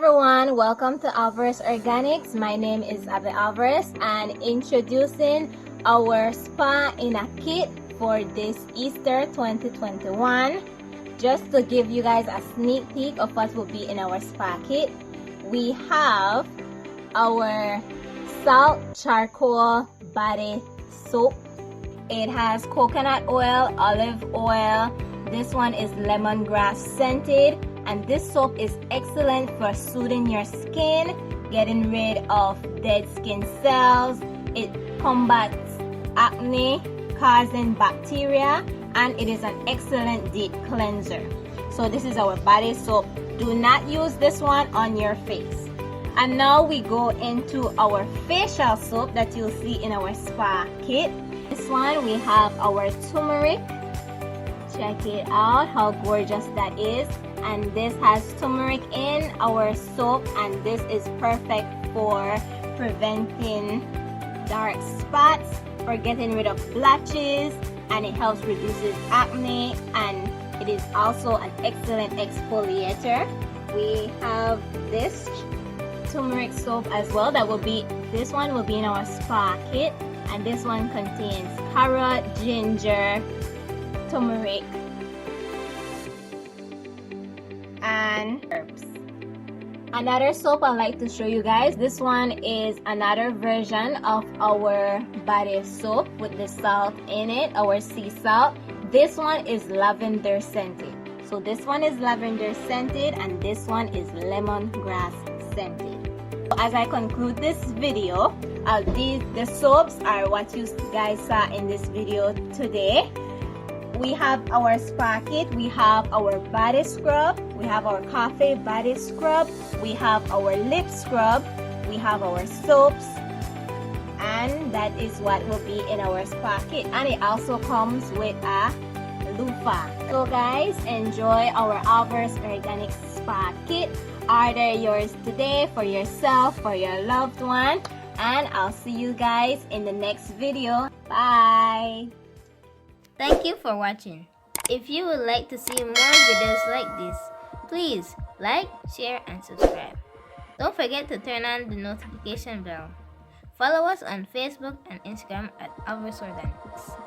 everyone, welcome to Alvarez Organics. My name is Alvarez and introducing our spa in a kit for this Easter 2021. Just to give you guys a sneak peek of what will be in our spa kit, we have our salt charcoal body soap. It has coconut oil, olive oil. This one is lemongrass scented. And this soap is excellent for soothing your skin, getting rid of dead skin cells. It combats acne causing bacteria, and it is an excellent deep cleanser. So this is our body soap. Do not use this one on your face. And now we go into our facial soap that you'll see in our spa kit. This one we have our turmeric. Check it out, how gorgeous that is. And this has turmeric in our soap, and this is perfect for preventing dark spots, for getting rid of blotches, and it helps reduces acne, and it is also an excellent exfoliator. We have this turmeric soap as well. This one will be in our spa kit, and this one contains carrot, ginger, turmeric, and herbs. Another soap I'd like to show you guys. This one is another version of our body soap with the salt in it, our sea salt. This one is lavender scented. So this one is lavender scented, and this one is lemongrass scented. As I conclude this video, the soaps are what you guys saw in this video today. We have our spa kit, we have our body scrub, we have our coffee body scrub, we have our lip scrub, we have our soaps, and that is what will be in our spa kit. And it also comes with a loofah. So guys, enjoy our Alvarez Organic Spa Kit. Order yours today for yourself, for your loved one, and I'll see you guys in the next video. Bye! Thank you for watching. If you would like to see more videos like this, please like, share, and subscribe. Don't forget to turn on the notification bell. Follow us on Facebook and Instagram at Alvarez Organics.